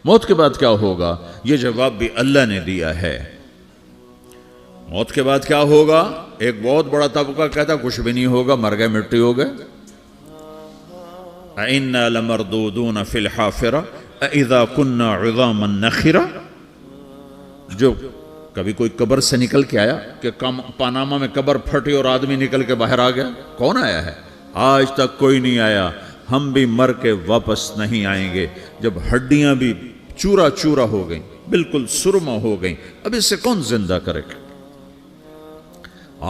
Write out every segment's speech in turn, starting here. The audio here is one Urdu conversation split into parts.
موت کے بعد کیا ہوگا؟ یہ جواب بھی اللہ نے دیا ہے۔ موت کے بعد کیا ہوگا؟ ایک بہت بڑا طبقہ کہتا کچھ بھی نہیں ہوگا، مر گئے، مٹی ہو گئے۔ اِنَّا لَمَرْدُودُونَ فِي الْحَافِرَةِ اِذَا كُنَّا عِظَامًا نَخِرَةً۔ جو کبھی کوئی قبر سے نکل کے آیا کہ پاناما میں قبر پھٹی اور آدمی نکل کے باہر آ گیا؟ کون آیا ہے؟ آج تک کوئی نہیں آیا۔ ہم بھی مر کے واپس نہیں آئیں گے۔ جب ہڈیاں بھی چورا چورا ہو گئیں، بالکل سرما ہو گئیں، اب اس سے کون زندہ کرے گا؟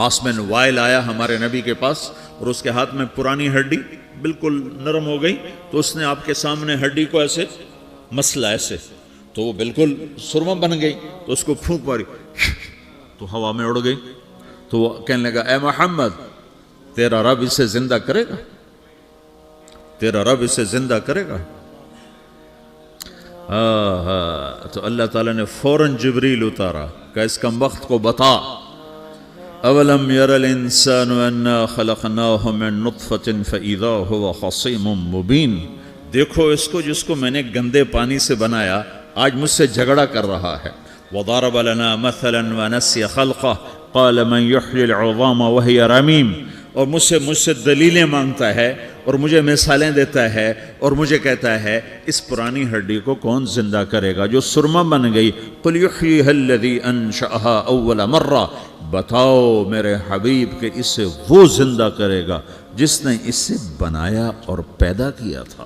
آسمن وائل آیا ہمارے نبی کے پاس اور اس کے ہاتھ میں پرانی ہڈی بالکل نرم ہو گئی، تو اس نے آپ کے سامنے ہڈی کو ایسے مسلا، ایسے، تو وہ بالکل سرما بن گئی، تو اس کو پھونک ماری تو ہوا میں اڑ گئی۔ تو وہ کہنے لگا اے محمد، تیرا رب اسے زندہ کرے گا؟ تیرا رب اسے زندہ کرے گا؟ تو اللہ تعالیٰ نے فوراً جبریل اتارا کہ اس کم وقت کو بتا، اولم یر الانسان انا خلقناہ من نطفۃ فاذا هو خصیم مبین۔ دیکھو اس کو جس کو میں نے گندے پانی سے بنایا، آج مجھ سے جھگڑا کر رہا ہے۔ وضرب لنا مثلا ونسی خلقہ قال من یحیی العظام وہی رمیم۔ اور مجھ سے دلیلیں مانگتا ہے اور مجھے مثالیں دیتا ہے اور مجھے کہتا ہے اس پرانی ہڈی کو کون زندہ کرے گا جو سرما بن گئی؟ قل یحییھا الذی انشأھا اول مرہ۔ بتاؤ میرے حبیب کہ اسے وہ زندہ کرے گا جس نے اسے بنایا اور پیدا کیا تھا۔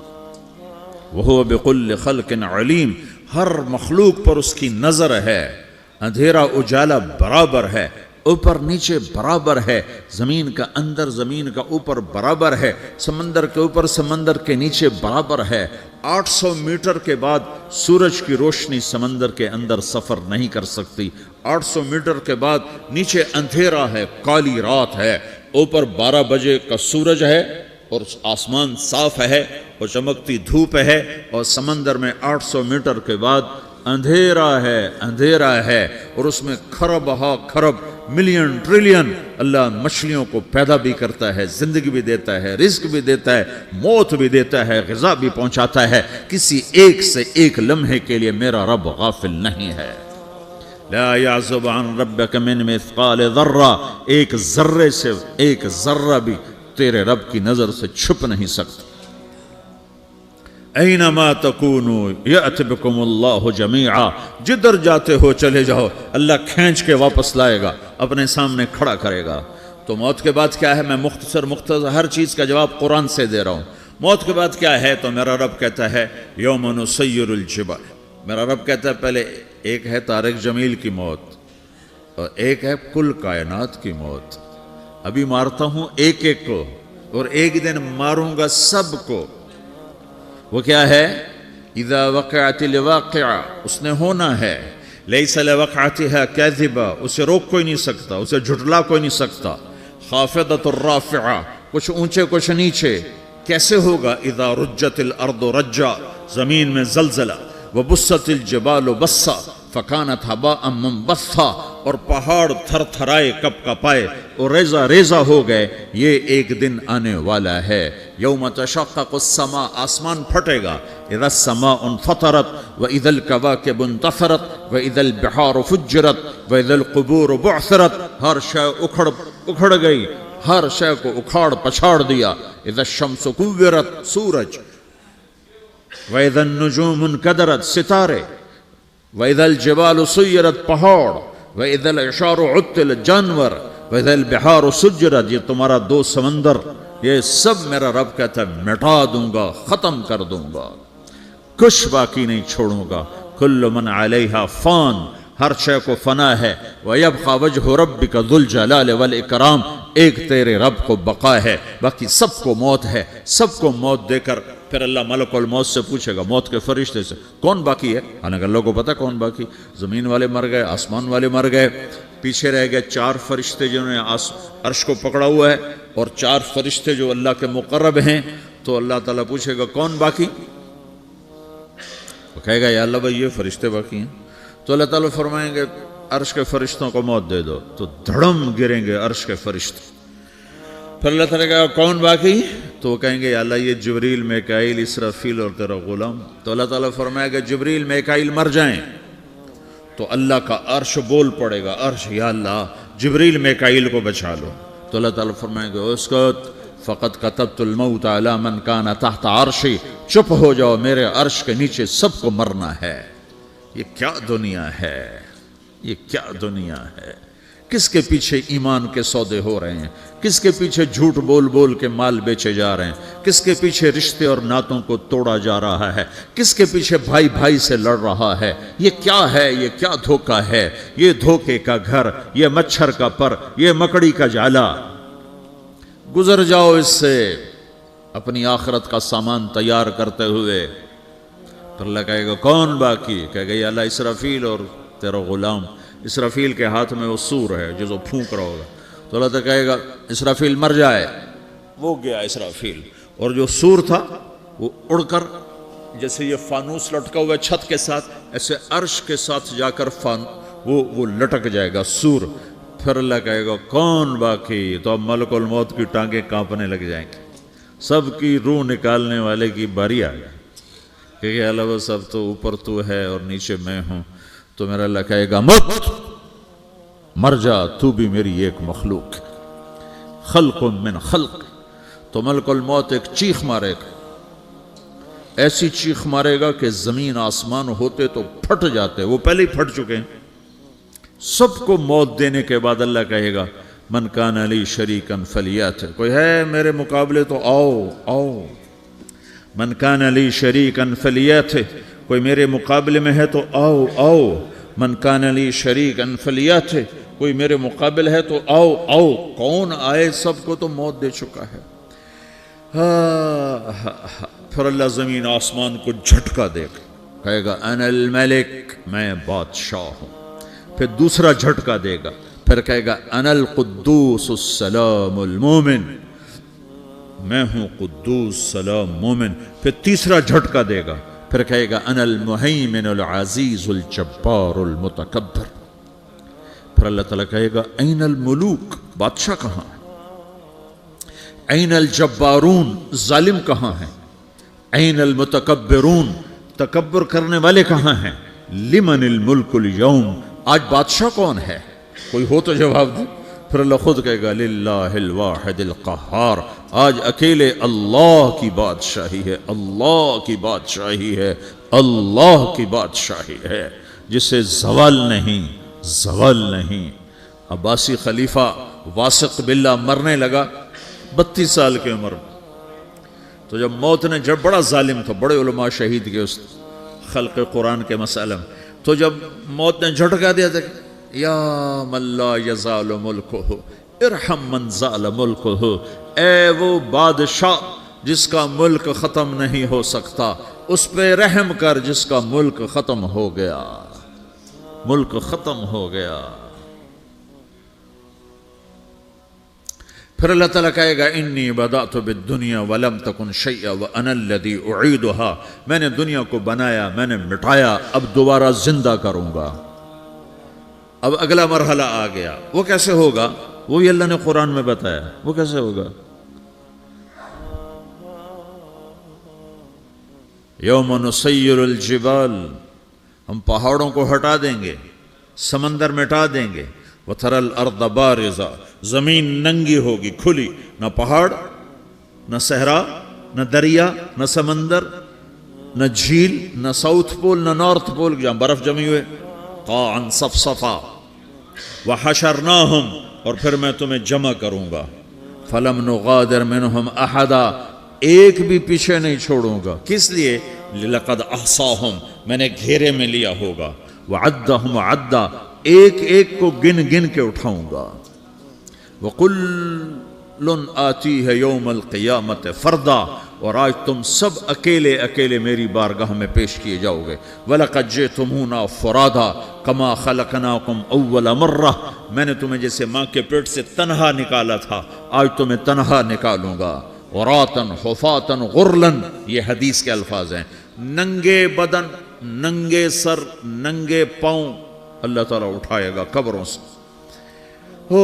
وہو بکل خلق علیم۔ ہر مخلوق پر اس کی نظر ہے۔ اندھیرا اجالا برابر ہے، اوپر نیچے برابر ہے، زمین کا اندر زمین کا اوپر برابر ہے، سمندر کے اوپر سمندر کے نیچے برابر ہے۔ 800 میٹر کے بعد سورج کی روشنی سمندر کے اندر سفر نہیں کر سکتی۔ 800 میٹر کے بعد نیچے اندھیرا ہے، کالی رات ہے، اوپر 12 بجے کا سورج ہے اور آسمان صاف ہے اور چمکتی دھوپ ہے، اور سمندر میں 800 میٹر کے بعد اندھیرا ہے اور اس میں کھرب ہا کھرب ملین ٹریلین اللہ مچھلیوں کو پیدا بھی کرتا ہے، زندگی بھی دیتا ہے، رزق بھی دیتا ہے، موت بھی دیتا ہے، غذا بھی پہنچاتا ہے۔ کسی ایک سے ایک لمحے کے لیے میرا رب غافل نہیں ہے۔ لا يعزب عن ربك من مثقال ذرہ، ایک ذرے سے ایک ذرہ بھی تیرے رب کی نظر سے چھپ نہیں سکتا۔ اینما تکونوا یأت بکم اللہ جمیعا، جدھر جاتے ہو چلے جاؤ، اللہ کھینچ کے واپس لائے گا، اپنے سامنے کھڑا کرے گا۔ تو موت کے بعد کیا ہے؟ میں مختصر ہر چیز کا جواب قرآن سے دے رہا ہوں۔ موت کے بعد کیا ہے؟ تو میرا رب کہتا ہے یوم نسیر الجبال۔ میرا رب کہتا ہے پہلے ایک ہے طارق جمیل کی موت اور ایک ہے کل کائنات کی موت۔ ابھی مارتا ہوں ایک ایک کو اور ایک دن ماروں گا سب کو۔ وہ کیا ہے؟ اذا وقعت الواقعہ، اس نے ہونا ہے۔ لیس لوقعتها کاذبہ، اسے روک کوئی نہیں سکتا، اسے جھٹلا کوئی نہیں سکتا۔ خافضۃ الرافعہ، کچھ اونچے کچھ نیچے۔ کیسے ہوگا؟ اذا رجت الارض رجا، زمین میں زلزلہ۔ وبست الجبال بسا فکانت ہباء منبثا، اور پہاڑ تھر تھرائے کپ کپائے اور ریزہ ریزہ ہو گئے۔ یہ ایک دن آنے والا ہے۔ یوم تشقق السماء، آسمان پھٹے گا۔ اذا السماء انفطرت واذا الكواكب انتثرت واذا البحار فجرت واذا القبور بعثرت، ہر شے اکھڑ گئی، ہر شے کو اکھاڑ پچھاڑ دیا۔ اذا الشمس كورت، سورج۔ واذا النجوم انكدرت، ستارے۔ وَإِذَا الْجِبَالُ سُيِّرَتْ، پہاڑ۔ وَإِذَا الْعِشَارُ عُطِّلَتْ، جانور۔ وَإِذَا الْبِحَارُ سُجِّرَتْ، یہ تمہارا دو سمندر، یہ سب میرا رب کہتا ہے مٹا دوں گا، ختم کر دوں گا، کچھ باقی نہیں چھوڑوں گا۔ كُلُّ مَنْ عَلَيْهَا فان، ہر شے کو فنا ہے۔ وَيَبْقَى وَجْهُ رَبِّكَ ذُو الْجَلَالِ وَالْإِكْرَامِ، ایک تیرے رب کو بقا ہے، باقی سب کو موت ہے۔ سب کو موت دے کر پھر اللہ ملک الموت سے پوچھے گا، موت کے فرشتے سے، کون باقی ہے؟ حالانکہ اللہ کو پتا کون باقی۔ زمین والے مر گئے، آسمان والے مر گئے، پیچھے رہ گئے 4 فرشتے جنہوں نے عرش کو پکڑا ہوا ہے، اور 4 فرشتے جو اللہ کے مقرب ہیں۔ تو اللہ تعالیٰ پوچھے گا کون باقی؟ وہ کہے گا یا اللہ بھائی یہ فرشتے باقی ہیں۔ تو اللہ تعالیٰ فرمائیں گے عرش کے فرشتوں کو موت دے دو، تو دھڑم گریں گے عرش کے فرشتے۔ پھر اللہ تعالیٰ کہا کون باقی؟ تو وہ کہیں گے یا اللہ یہ جبریل میکائیل اسرافیل اور تیرا غلام. تو اللہ تعالیٰ فرمائے گا جبریل میکائیل مر جائیں تو اللہ کا عرش بول پڑے گا, عرش یا اللہ جبریل میکائیل کو بچا لو. تو اللہ تعالیٰ فرمائے گا اسکت فقط کتبت الموت علی من کان تحت عرشی, چپ ہو جاؤ میرے عرش کے نیچے سب کو مرنا ہے. یہ کیا دنیا ہے, یہ کیا دنیا ہے. کس کے پیچھے ایمان کے سودے ہو رہے ہیں, کس کے پیچھے جھوٹ بول بول کے مال بیچے جا رہے ہیں, کس کے پیچھے رشتے اور ناتوں کو توڑا جا رہا ہے, کس کے پیچھے بھائی بھائی سے لڑ رہا ہے. یہ کیا ہے, یہ کیا دھوکہ ہے, یہ دھوکے کا گھر, یہ مچھر کا پر, یہ مکڑی کا جالا. گزر جاؤ اس سے اپنی آخرت کا سامان تیار کرتے ہوئے. تو اللہ کہے گا کون باقی؟ کہے گا یا اللہ اسرافیل اور تیرا غلام. اسرافیل کے ہاتھ میں وہ سور ہے جو پھونک رہا ہوگا. تو اللہ تعالیٰ کہے گا اسرافیل مر جائے. وہ گیا اسرافیل, اور جو سور تھا وہ اڑ کر جیسے یہ فانوس لٹکا ہوا چھت کے ساتھ ایسے عرش کے ساتھ جا کر وہ لٹک جائے گا سور. پھر اللہ کہے گا کون باقی؟ تو اب ملک الموت کی ٹانگیں کانپنے لگ جائیں گی. سب کی روح نکالنے والے کی باری آ گئی کہ اللہ وہ سب تو اوپر تو ہے اور نیچے میں ہوں. تو میرا اللہ کہے گا مت, مر جا, تو بھی میری ایک مخلوق, خلق من خلق. تو ملک الموت ایک چیخ مارے گا, ایسی چیخ مارے گا کہ زمین آسمان ہوتے تو پھٹ جاتے, وہ پہلے ہی پھٹ چکے ہیں. سب کو موت دینے کے بعد اللہ کہے گا من کان لی شریکن فلیات, کوئی ہے میرے مقابلے تو آؤ آؤ. من کان لی شریکن فلیات, کوئی میرے مقابلے میں ہے تو آؤ آؤ. من کان لی شریکن فلیات, کوئی میرے مقابل ہے تو آؤ آؤ. کون آئے؟ سب کو تو موت دے چکا ہے. پھر اللہ زمین آسمان کو جھٹکا دے گا, کہے گا انا الملک, میں بادشاہ ہوں. پھر دوسرا جھٹکا دے گا, پھر کہے گا انا القدوس السلام المومن, میں ہوں قدوس سلام مومن. پھر تیسرا جھٹکا دے گا, پھر کہے گا انا المہیمن العزیز الجبار المتکبر. پھر اللہ تعالیٰ کہے گا این الملوک, بادشاہ کہاں ہے؟ این الجبارون, ظالم کہاں ہیں؟ این المتکبرون, تکبر کرنے والے کہاں ہیں؟ لمن الملک اليوم, آج بادشاہ کون ہے؟ کوئی ہو تو جواب دے. پھر اللہ خود کہے گا للہ الواحد القہار, آج اکیلے اللہ کی بادشاہی ہے, اللہ کی بادشاہی ہے, اللہ کی بادشاہی ہے جسے زوال نہیں, زوال نہیں. عباسی خلیفہ واثق باللہ مرنے لگا 32 سال کی عمر میں. تو جب موت نے, جب بڑا ظالم تھا, بڑے علماء شہید کے اس خلق قرآن کے مسئلہ میں, تو جب موت نے جھٹکا دیا تھا یا من لا یزال ملکہ ارحم من زال ملکہ, اے وہ بادشاہ جس کا ملک ختم نہیں ہو سکتا, اس پہ رحم کر جس کا ملک ختم ہو گیا, ملک ختم ہو گیا. پھر اللہ تعالیٰ کہے گا انی بدأت بالدنیا ولم تکن شیئا وانا الذی اعیدها, میں نے دنیا کو بنایا, میں نے مٹایا, اب دوبارہ زندہ کروں گا. اب اگلا مرحلہ آ گیا. وہ کیسے ہوگا؟ وہی اللہ نے قرآن میں بتایا. وہ کیسے ہوگا؟ یوم نسیر الجبال, ہم پہاڑوں کو ہٹا دیں گے, سمندر مٹا دیں گے. وتری الارض بارزا, زمین ننگی ہوگی, کھلی, نہ پہاڑ, نہ صحرا, نہ دریا, نہ سمندر, نہ جھیل, نہ ساؤتھ پول, نہ نارتھ پول جہاں برف جمی ہوئے. قاعا صفصفا وحشرناہم, اور پھر میں تمہیں جمع کروں گا. فلم نغادر منہم احدا, ایک بھی پیچھے نہیں چھوڑوں گا. کس لیے؟ لقد احصاہم, میں نے گھیرے میں لیا ہوگا. وعدہم عدا, ایک ایک کو گن گن کے اٹھاؤں گا. وَقُلٌ آتِيهَ يَوْمَ الْقِيَامَةِ فَرْدًا, اور آج تم سب اکیلے اکیلے میری بارگاہ میں پیش کیے جاؤ گے. وَلَقَدْ جِئْتُمُونَا فُرَادًا كَمَا خَلَقْنَاكُمْ أَوَّلَ مَرَّةٍ, میں نے تمہیں جیسے ماں کے پیٹ سے تنہا نکالا تھا, آج تمہیں تنہا نکالوں گا. عُرَاةً حُفَاةً غُرْلًا, یہ حدیث کے الفاظ ہیں. ننگے بدن, ننگے سر, ننگے پاؤں اللہ تعالیٰ اٹھائے گا قبروں سے. ہو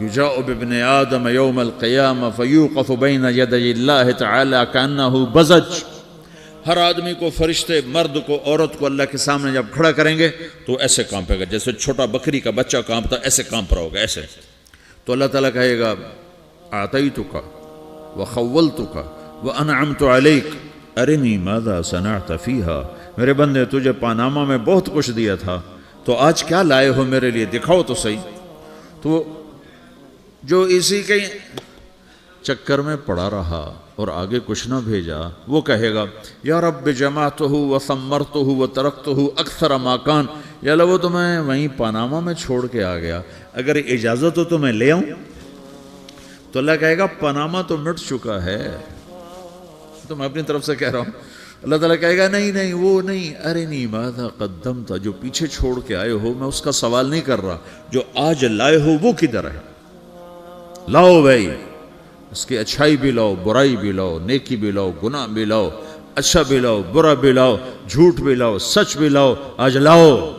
یجاء بابن آدم یوم القیامہ فیوقف بین یدی اللہ تعالی کأنہ بزج، ہر آدمی کو، فرشتے، مرد کو، عورت کو اللہ کے سامنے جب کھڑا کریں گے تو ایسے کانپے گا جیسے چھوٹا بکری کا بچہ کانپتا، ایسے کانپ رہا ہوگا ایسے. تو اللہ تعالیٰ کہے گا اعطیتک وخولتک وانعمت علیک ارنی ماذا صنعت فیہا، میرے بندے تجھے پاناما میں بہت کچھ دیا تھا، تو آج کیا لائے ہو میرے لیے، دکھاؤ تو صحیح. تو جو اسی کے چکر میں پڑا رہا اور آگے کچھ نہ بھیجا، وہ کہے گا یا رب جمعتہ وثمرتہ وترکتہ اکثر ما کان، یا اللہ وہ تو میں وہیں پاناما میں چھوڑ کے آ گیا، اگر اجازت ہو تو میں لے آؤں. تو اللہ کہے گا پاناما تو مٹ چکا ہے، تو میں اپنی طرف سے کہہ رہا ہوں. اللہ تعالیٰ کہے گا نہیں نہیں وہ نہیں، ارنی ماذا قدمت، جو پیچھے چھوڑ کے آئے ہو میں اس کا سوال نہیں کر رہا، جو آج لائے ہو وہ کدھر ہے، لاؤ بھائی، اس کی اچھائی بھی لاؤ، برائی بھی لاؤ، نیکی بھی لاؤ، گناہ بھی لاؤ، اچھا بھی لاؤ، برا بھی لاؤ، جھوٹ بھی لاؤ، سچ بھی لاؤ، آج لاؤ.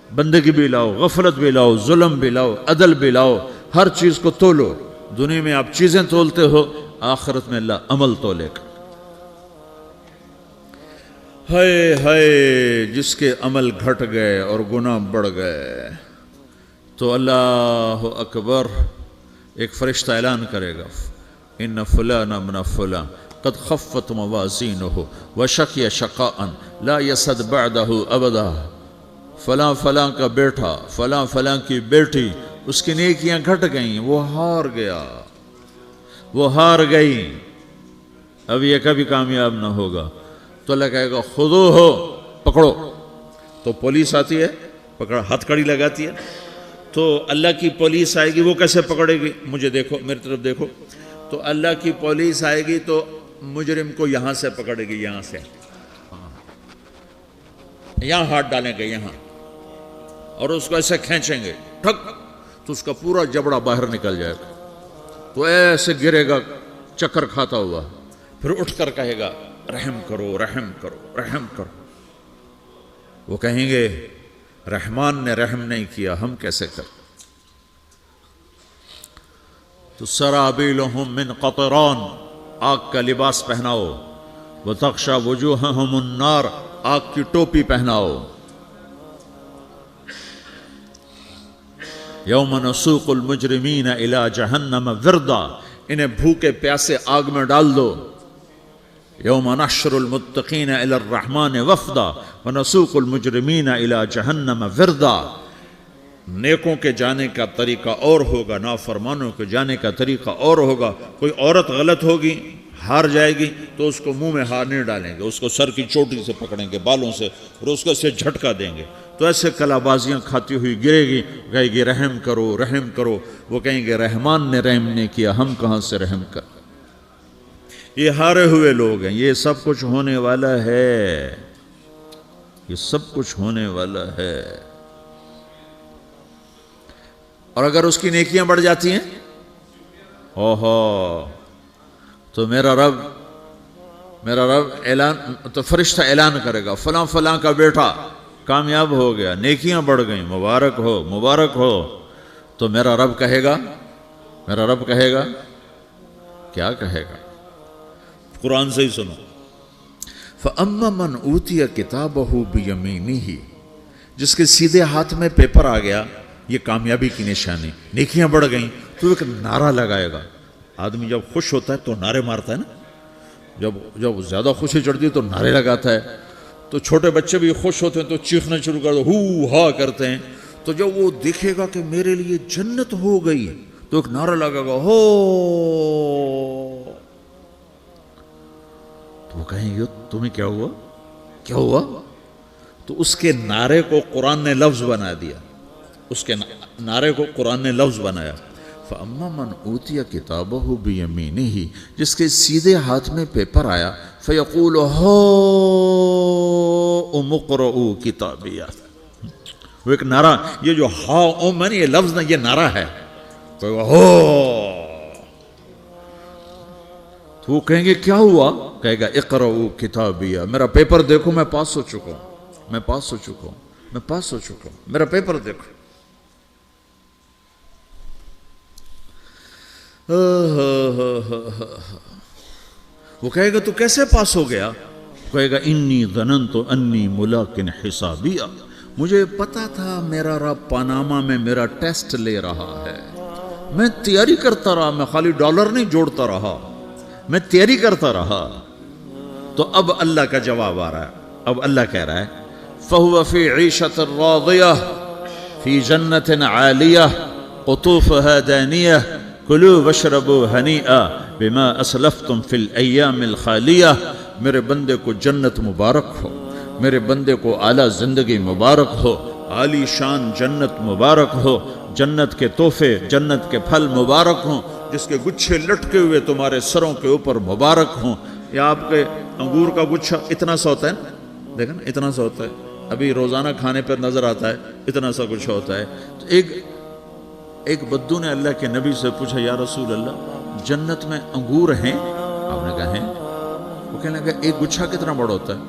بندگی بھی لاؤ، غفلت بھی لاؤ، ظلم بھی لاؤ، عدل بھی لاؤ، ہر چیز کو تولو. دنیا میں آپ چیزیں تولتے ہو، آخرت میں اللہ عمل تولے گا. ہائے ہائے جس کے عمل گھٹ گئے اور گناہ بڑھ گئے، تو اللہ اکبر، ایک فرشتہ اعلان کرے گا ان فلان ابن فلان قد خفت موازینہ وشقی شقاء لا یسد بعدہ ابدا، فلاں فلاں کا بیٹا، فلاں فلاں کی بیٹی، اس کی نیکیاں گھٹ گئیں، وہ ہار گیا، وہ ہار گئی، اب یہ کبھی کامیاب نہ ہوگا. تو اللہ کہے گا خودو ہو، پکڑو. تو پولیس آتی ہے، پکڑ ہتھ کڑی لگاتی ہے. تو اللہ کی پولیس آئے گی، وہ کیسے پکڑے گی، مجھے دیکھو، میری طرف دیکھو. تو اللہ کی پولیس آئے گی تو مجرم کو یہاں سے پکڑے گی، یہاں سے، یہاں ہاتھ ڈالیں گے یہاں، اور اس کو ایسے کھینچیں گے ٹھک، تو اس کا پورا جبڑا باہر نکل جائے گا. تو ایسے گرے گا چکر کھاتا ہوا، پھر اٹھ کر کہے گا رحم کرو، رحم کرو، رحم کرو. وہ کہیں گے رحمان نے رحم نہیں کیا، ہم کیسے کریں. تو سرابیلہم من قطران، آگ کا لباس پہناؤ، وتغشی وجوہہم النار، آگ کی ٹوپی پہناؤ. یوم نسوق المجرمین الی جہنم وردا، انہیں بھوکے پیاسے آگ میں ڈال دو. یوم نحشر المتقین الی الرحمن وفدا ونسوق المجرمین الی جہنم وردا. نیکوں کے جانے کا طریقہ اور ہوگا، نافرمانوں کے جانے کا طریقہ اور ہوگا. کوئی عورت غلط ہوگی، ہار جائے گی، تو اس کو منہ میں ہار نہیں ڈالیں گے، اس کو سر کی چوٹی سے پکڑیں گے، بالوں سے، اور اس کو سے جھٹکا دیں گے. تو ایسے کلا بازیاں کھاتی ہوئی گرے گی، کہے گی رحم کرو، رحم کرو. وہ کہیں گے رحمان نے رحم نہیں کیا، ہم کہاں سے رحم کر. یہ ہارے ہوئے لوگ ہیں. یہ سب کچھ ہونے والا ہے، یہ سب کچھ ہونے والا ہے. اور اگر اس کی نیکیاں بڑھ جاتی ہیں، اوہو، تو میرا رب اعلان، تو فرشتہ اعلان کرے گا فلاں فلاں کا بیٹا کامیاب ہو گیا، نیکیاں بڑھ گئیں، مبارک ہو، مبارک ہو. تو میرا رب کہے گا کیا کہے گا، قرآن سے ہی سنو. فَأَمَّا مَنْ أُوتِيَ كِتَابَهُ بِيَمِينِهِ، جس کے سیدھے ہاتھ میں پیپر آ گیا، یہ کامیابی کی نشانی، نیکیاں بڑھ گئیں، تو ایک نعرہ لگائے گا. آدمی جب خوش ہوتا ہے تو نعرے مارتا ہے نا، جب زیادہ خوشی چڑھتی ہے تو نعرے لگاتا ہے. تو چھوٹے بچے بھی خوش ہوتے ہیں تو چیخنا شروع کر دو، ہو ہا کرتے ہیں. تو جب وہ دیکھے گا کہ میرے لیے جنت ہو گئی، تو ایک نعرہ لگے گا، ہو. تو وہ کہیں گے تمہیں کیا ہوا. تو اس کے نعرے کو قرآن نے لفظ بنا دیا، اس کے نعرے کو قرآن نے لفظ بنایا. فَأَمَّا مَنْ أُوتِيَ كِتَابَهُ بِيَمِينِهِ، جس کے سیدھے ہاتھ میں پیپر آیا، فَيَقُولُ هَاؤْمُ اقْرَءُوا كِتَابِيَهْ. وہ ایک نعرہ، یہ جو ہاؤم ہے نا، یہ لفظ نہ، یہ نعرہ ہے. تو وہ کہیں گے کیا ہوا، کہے گا اقرؤوا کتابیہ، میرا پیپر دیکھو، میں پاس ہو چکا ہوں، میرا پیپر دیکھو. وہ کہے گا تو کیسے پاس ہو گیا؟ کہے گا انی ظننت انی ملاقن حسابیہ، مجھے پتا تھا میرا رب پاناما میں میرا ٹیسٹ لے رہا ہے، میں تیاری کرتا رہا، میں خالی ڈالر نہیں جوڑتا رہا، میں تیاری کرتا رہا۔ تو اب اللہ کا جواب آ رہا ہے، اب اللہ کہہ رہا ہے فَهُوَ فِي عِيشَةٍ رَاضِيَةٍ فِي جَنَّةٍ عَالِيَةٍ قُطُوفُهَا دَانِيَةٍ كُلُوا وَاشْرَبُوا هَنِيئًا بِمَا أَسْلَفْتُمْ فِي الْأَيَّامِ الْخَالِيَةِ، میرے بندے کو جنت مبارک ہو، میرے بندے کو اعلیٰ زندگی مبارک ہو، عالی شان جنت مبارک ہو، جنت کے تحفے، جنت کے پھل مبارک ہوں، جس کے گچھے لٹکے ہوئے تمہارے سروں کے اوپر مبارک ہوں۔ یا آپ کے انگور کا گچھا اتنا سا ہوتا ہے نا، دیکھا نا اتنا سا ہوتا ہے، ابھی روزانہ کھانے پر نظر آتا ہے، اتنا سا گچھا ہوتا ہے۔ تو ایک بدو نے اللہ کے نبی سے پوچھا یا رسول اللہ جنت میں انگور ہیں؟ آپ نے کہا ہیں۔ وہ کہنے لگا ایک گچھا کتنا بڑا ہوتا ہے؟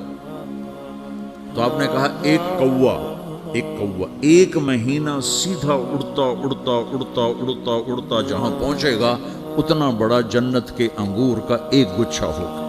تو آپ نے کہا ایک کوا ایک مہینہ سیدھا اڑتا اڑتا اڑتا اڑتا اڑتا جہاں پہنچے گا اتنا بڑا جنت کے انگور کا ایک گچھا ہوگا۔